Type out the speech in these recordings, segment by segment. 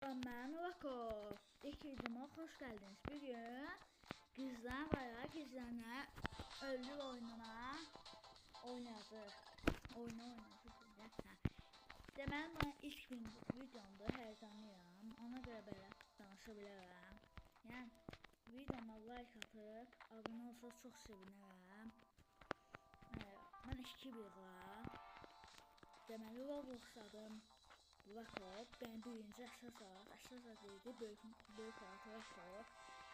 Ben Vakov. İlk videoma hoş geldiniz. Bugün Gizlen bayağı Gizlen'e ölü oyununa oynadık. Oynadık. Deməli ben ilk videomda heyecanlıyam. Ona göre belə danışa bilərəm. Yəni videoma like atıp abone olsanız çok sevinirəm. Ben 2-1'la. Deməli Roblox adım Vakov. Ben birinci əsas idi. Böyük at Vakov.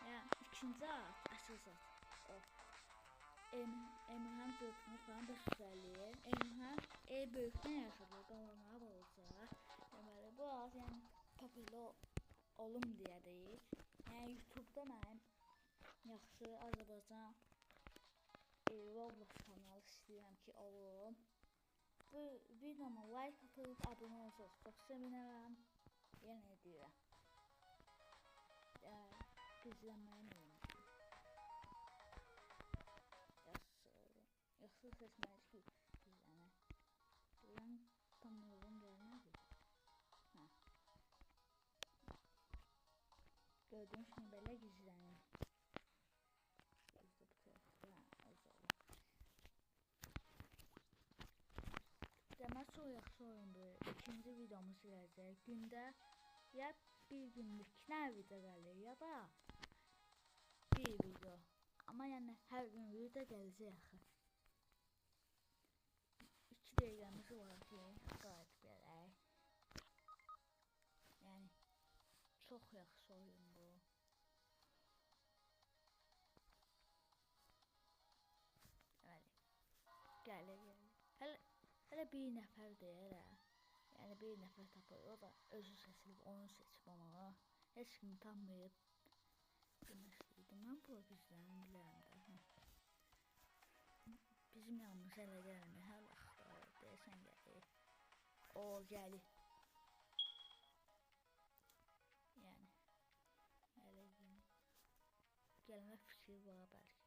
Yəni ikinci at əsas at. O. Emirhan Dörtünü falan 550. Emirhan böyükdən yaşadı. Qalanlara olacaq. Deməli bu at yəni popülər olum deyədik. Yəni YouTube'da mənim yaxşı Azərbaycan Roblox kanalı istəyirəm ki olum. Bu videoma like atıp abone olsanız çok sevinirəm. Yenə deyirəm. Gizlənməyin olun. Yaxşı seçməyiz ki gizlənə. Deyirəm tam uyğun gəlmədi. Gördüğünüz kimi belə gizlənir. Demək çox yaxşı oyundur. İkinci videomuz gələcək. Gündə ya bir günlük video gəlir ya da bir video. Amma yəni hər gün video gələcək axı. 2 dəqiqəmiz var ki, qayıt gələk. Yəni çox yaxşı oyun bu. Gəlir. Hələ bir nəfər deyir hə. Yəni bir nəfər tapır. O da özü seçilib, onu seçib onu. Heç kim tanıyıb. Demişdim. Mən bu bizdən bilərəm də. Bizim yanımız hələ gəlmir. Hər vaxt deyəsən gəlir. O gəlir. Yəni hələ gəlmə fikri var bəlkə.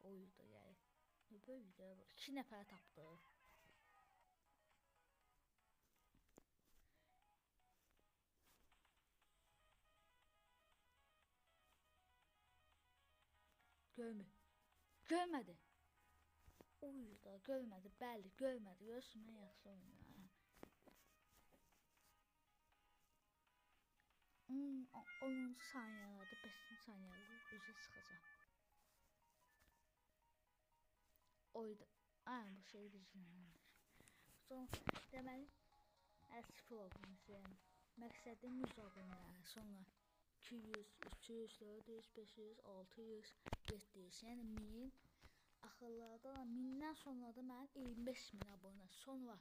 O da gəlir. Böyle video var. 2 nəfər tapdı. Görmedi. Da görmedi. Bəli, görmedi. Görürsün mən yaxşı oynayıram. 10-cu saniyələrdə, 5-ci saniyələrdə üzə çıxacaq. Oydu. Bu şey gizlənmiş. Sonra deməli 0 olmuşum. Məqsədim 100 abunə. Sonra 200, 300, 400, 500, 600, 700. Yəni 1000. Axırlarda 1000-dən sonra da mən 25.000 abunə. Sonra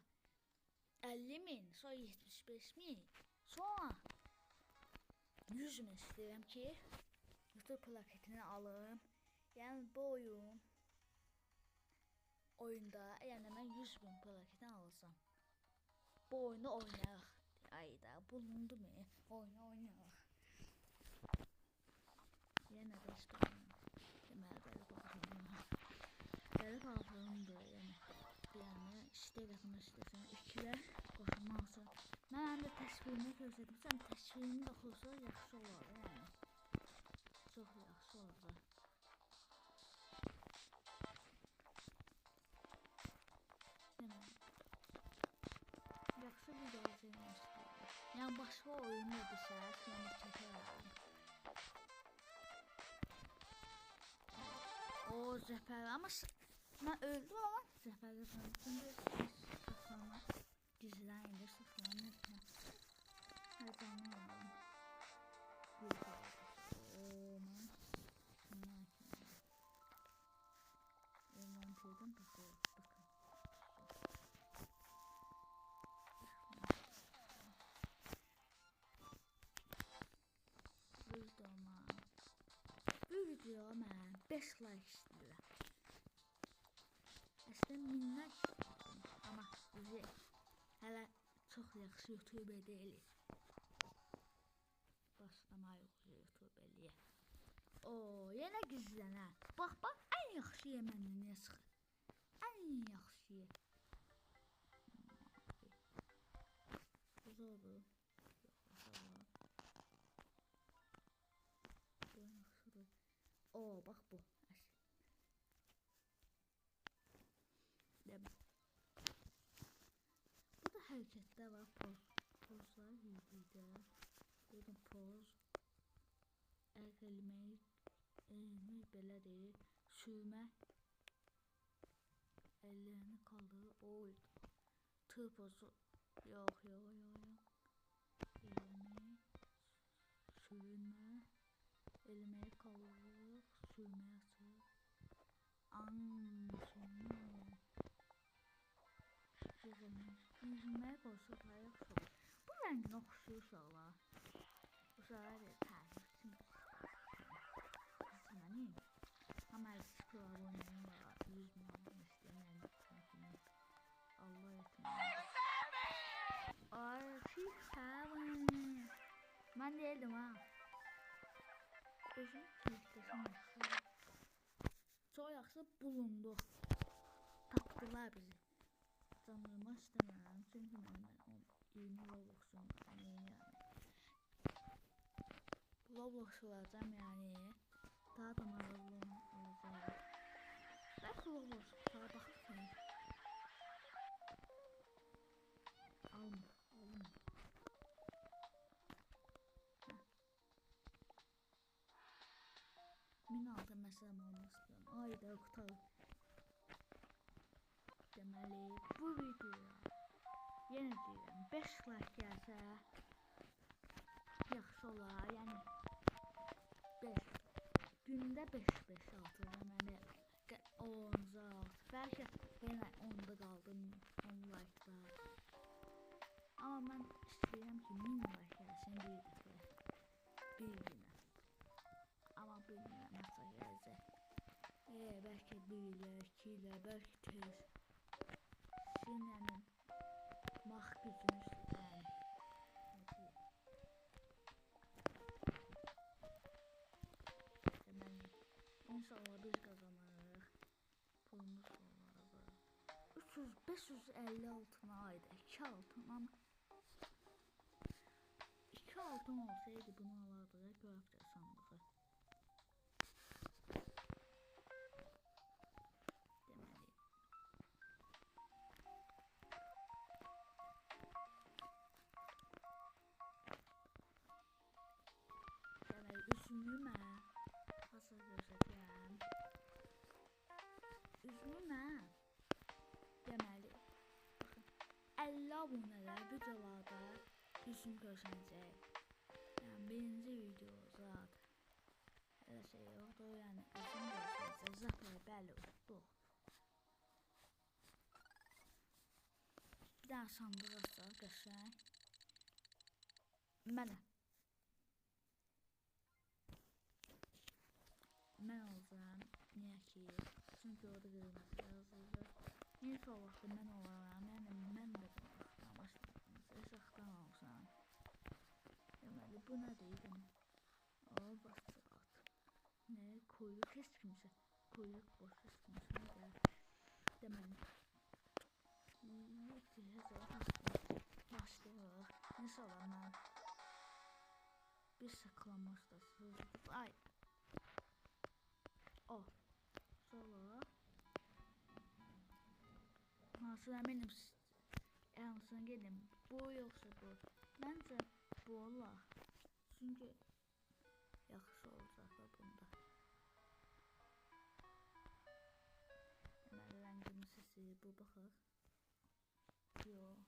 50.000, sonra 75.000. Sonra 100.000 istəyirəm ki YouTube plaketini alım. Yəni bu oyunda yəni mən 100.000 plaketini alacağım. Bu oyunu oynayaq. Ayda bulundu mu? Oynayaq. Yenə də işte deməli belə baxıyorum. Belə baxırımdır yəni istəyir atmaq istəsən 2-lər qoşulmaqsa. Mən həm də təsvirini göstərdim. Təsvirini də oxursa yaxşı olar yəni. Çox yaxşı olar. Yaxşı video izləmək istəyirəm. Yəni başqa oyun edirsə, sonra çəkərəm. O zəfər amma mən öldüm amma zəfərdə sonra gizlən indi sıfırlanır. Heyecanlıyım. Montage'dan bakın. Bu videoya mən 5 like istəyirəm. Əslində 1000 like istəyirəm. Amma bizi hələ çox yaxşı YouTuber deyilik. Başlamayıq YouTuberliyə. Yenə gizlənə. Bax, ən yaxşı məndən nə çıxır? Ən yaxşı. Zor bu. bax bu. Demə. Bu da hərəkətdə var. Pozlar videoda. Burada poz. Elmi belə deyil. Sürmə. Ellerini kaldırır. Oy. Tığ pozu. Yox. Elmi. Sürmə. Elmeyi kaldırır. Sürmə açır. Yüzməyə qoysa daha yaxşı olur. Bu rəngini oxşuyur uşaqlar. Uşaqlar da tərif üçün qızmanıyım. Amma sıkılar oynayın var. Yüzməyə istəyən Allah etməyəm. Ay, çıxavın. Mən deyildim ha. Özüm tüyükdəsin yaxşı. Çox yaxşı bulundu. Tapdılar bizi. Canlama istəmirəm. Çünki məndən 20 Roblox'um var. Yəni. Roblox olacam yəni. Daha da maraqlı olacaq. Bəlkə Roblox daha baxırsan. Alma. 1006 məsələm olmaq istəyirəm. Ayda qutarım. Deməli, bu videoya yenə deyirəm 5 like gəlsə yaxşı olar. Yəni 5 gündə 5 atır. Deməli 10 zat. Bəlkə yenə 10-da qaldım 10 like-da. Amma mən istəyirəm ki 1000 like gəlsin bir dəfə. Bir günə. Amma bilmirəm nasıl gələcək. Bəlkə 1 ilə, 2 ilə, bəlkə tez. Sinənin max gücünüz yəni. Deməli, inşallah biz qazanırıq. Pulumuz olar. 550 altına ayda 2 altın ama 2 altın olsaydı bunu alardıq. Görəbdə sandığı. Üzümü hazır göstərəcəm. Üzümü deməli 50 abunələr videolarda üzüm göstərəcək. Yəni birinci video zat elə şey yoxdur. Yəni üzüm göstərəcək. Zaten bəli oldu. Bir dənə sandıq açaq qəşəng. Mən olacağım. Niyə ki? Çünki orada qırmızı yazılır. İnşallah da mən olaram. Yəni mən də saxtan olsam. Deməli bu nə deyim? Bastırat. Nə? Kuyruk heç kimsə. Kuyruk boş heç kimsə də. Deməli. Başlayırıq. İnşallah mən bir saklamışdasınız. Ay. Sonra hansına eminim hansına gelin bu yoksa bu. Bence bu olar. Çünkü yaxşı olacaq da bunda. Deməli rəngimiz sesi bu baxaq. Yox.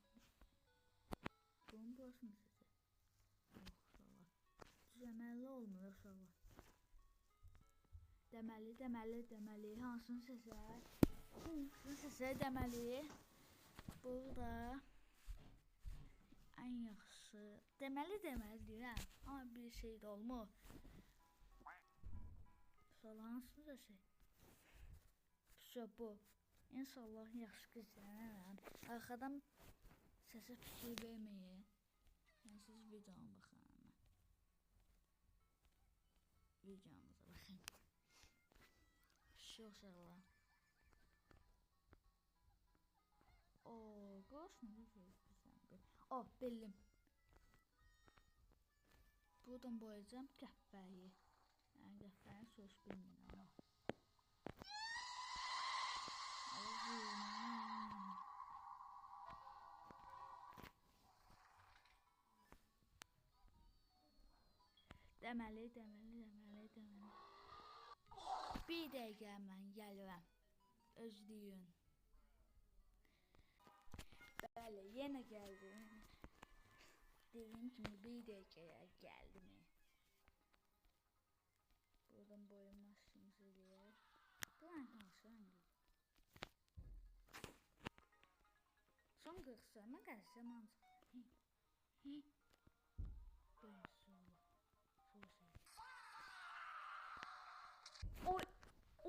Bunun burasını sesi. Yox, olar. Düzəməlli olmuyor uşaqlar. Deməli hansını seçək deməli burada ən yaxşı deməli deyirəm amma bir şey də olmur. Sonra hansını seçək? Bu. İnşallah yaxşı qızlarım. Arxadan səsə fikir verməyin. Yəni siz videoya baxın. Videomuza baxın. Çok sağlam. Qoşun bildim. Buradan boyayacağım qəhvəyi. Yəni dəftərin söz bilmirəm amma. Deməli. Bir dəqiqə mən gəlirəm. Özləyin. Bəli, yenə gəldim. Dediyim kimi bir dəqiqəyə gəldim. Buradan boyama işimizi eləyək. Bu rəng hansı rəngdir? Son 40 sıra mən qəzəm ancaq.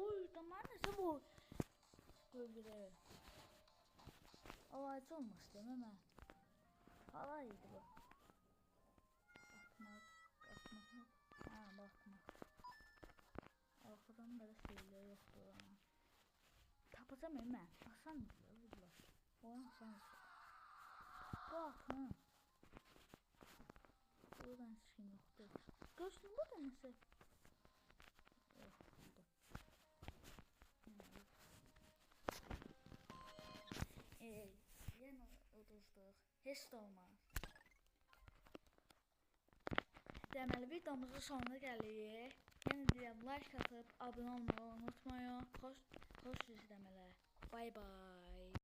Oy, da mən nəsə bu? Qövürə. Alaycı olmaz demə mən. Hala idi bu. Atmaq. Baxmaq. Arxadan belə şeylər yoxdur ama. Tapacam mən. Asandır ya bunlar. O asandır. Bu atın. Buradan skin yoxdur. Görsün burada nəsə. Yoxdur. Yenə uduzduq. Heç də olmaz. Deməli videomuzun sonuna gəlirik. Yenə deyirəm, like atıb abunə olmağı unutmayın. Xoş izləmələr. Bay bay.